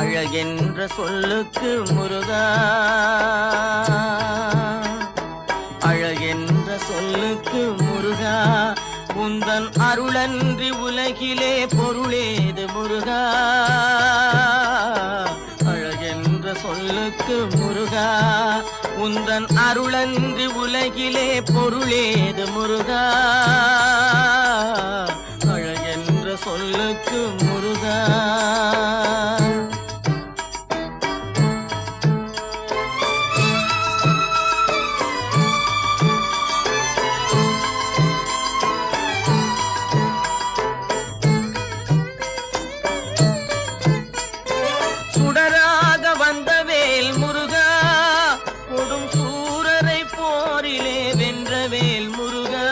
அழகென்ற சொல்லுக்கு முருகா, அழகென்ற சொல்லுக்கு முருகா, உந்தன் அருளன்றி உலகிலே பொருளேது முருகா. அழகென்ற சொல்லுக்கு முருகா, உந்தன் அருளன்றி உலகிலே பொருளேது முருகா. அழகென்ற சொல்லுக்கு முருகா. சுடராக வந்த வேல் முருகா, கொடும் சூரரை போரிலே வென்ற வேல் முருகா.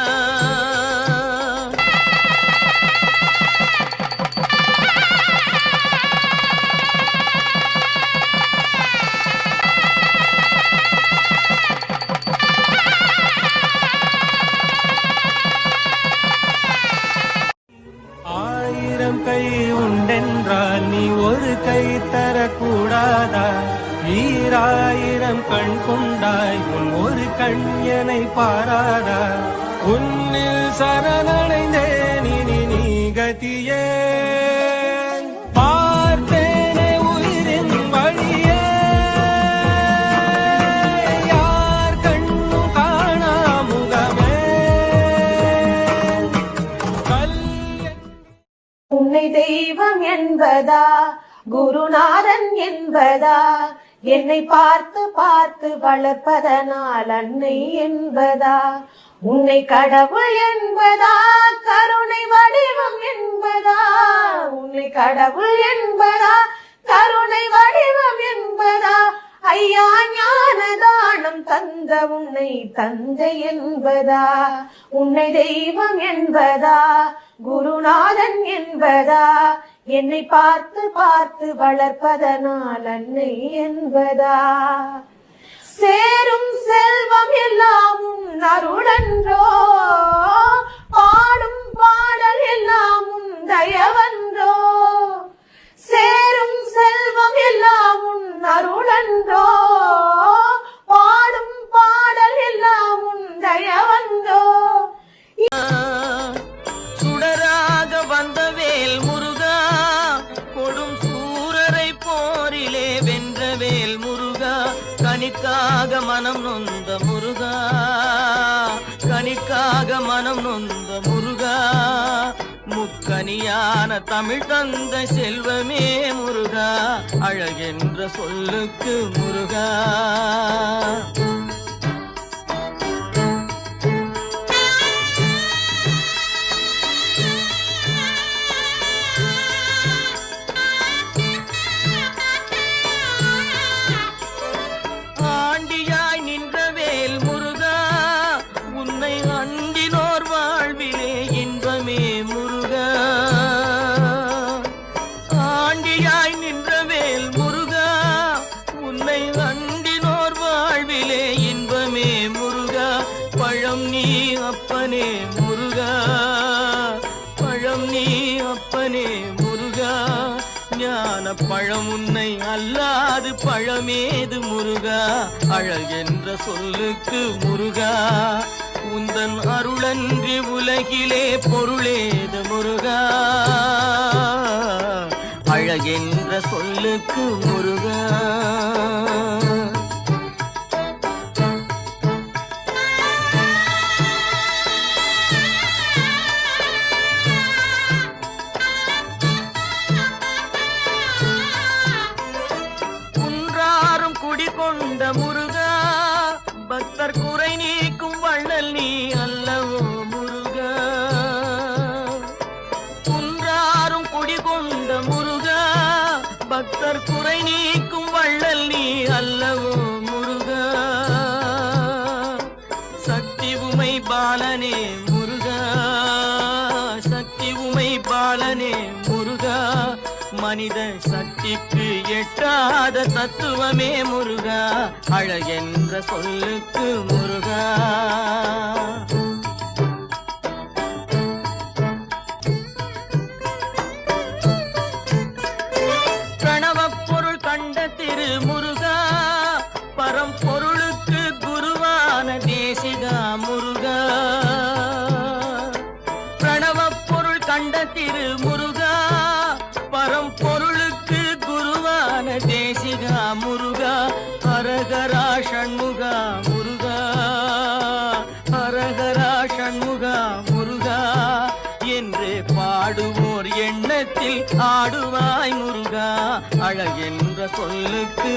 ஆயிரம் கை உண்டென்றால் நீ ஒரு கை தரக்கூடாதா? ஈராயிரம் கண் கொண்டாய் உன் ஒரு கண்யனை பாராதா? உன்னில் சரணடைந்தேன் இனி நீ கதியே. பார்த்தேனே உயிரின் வழியே, யார் கண்ணும் காணா முகமே. உன்னை தெய்வம் என்பதா, குருநாதன் என்பதா, என்னை பார்த்து பார்த்து வளர்ப்பதனால் அன்னை என்பதா? உன்னை கடவுள் என்பதா, கருணை வடிவம் என்பதா? உன்னை கடவுள் என்பதா, கருணை வடிவம் என்பதா? ஐயா ஞான தானம் தந்த உன்னை தந்தை என்பதா? உன்னை தெய்வம் என்பதா, குருநாதன் என்பதா, என்னை பார்த்து பார்த்து வளர்ப்பதனால் அன்னை என்பதா? சேரும் செல்வம் எல்லாம் உன் அருளன்றோ, பாடும் பாடல் எல்லாம் உன் தயவன்றோ. சேரும் செல்வம் எல்லாம் உன் அருளன்றோ, பாடும் பாடல் எல்லாம் உன் தயவன்றோ. சுடராக வந்த வேல் முருகா, கொடும் சூரரை போரிலே வென்ற வேல் முருகா. கனிக்காக மனம் நொந்த முருகா, கனிக்காக மனம் நொந்த முருகா. முக்கனியான தமிழ் தந்த செல்வமே முருகா, அழகென்ற சொல்லுக்கு முருகா. ஆண்டியாய் நின்ற வேல் முருகா, உன்னை அண்டினோர் வாழ்விலே இன்பமே முருகா. ஆண்டியாய் நின்ற வேல் முருகா, உன்னை அண்டினோர் வாழ்விலே இன்பமே முருகா. பழம் நீ அப்பனே முருகா, பழம் நீ அப்பனே முருகா. ஞான பழம் உன்னை அல்லாது பழமேது முருகா. அழகென்ற சொல்லுக்கு முருகா, உந்தன் அருளன்றி உலகிலே பொருளேது முருகா. அழகென்ற சொல்லுக்கு முருகா. குடிகொண்ட முருகா, பக்தர் குறை நீக்கும் வள்ளல் நீ அல்லவோ முருகா. குன்றாரும் குடிகொண்ட முருகா, பக்தர் குறை நீக்கும் வள்ளல் நீ அல்லவோ முருகா. சக்தி உமை பாலனே முருகா, சக்தி உமை பாலனே முருகா. மனித சக்திக்கு எட்டாத தத்துவமே முருகா. அழகென்ற சொல்லுக்கு முருகா. பிரணவப் பொருள் முருகா பரம்பொருளுக்கு குருவான தேசிகா முருகா பிரணவ பொருள் கண்ட திரு முருகா பரம்பொருளுக்கு குருவான தேசிகா முருகா ஹரஹரா ஷண்முகா முருகா ஹரஹரா ஷண்முகா முருகா என்று பாடுவோர் எண்ணத்தில் ஆடுவாய் முருகா அழகென்ற சொல்லுக்கு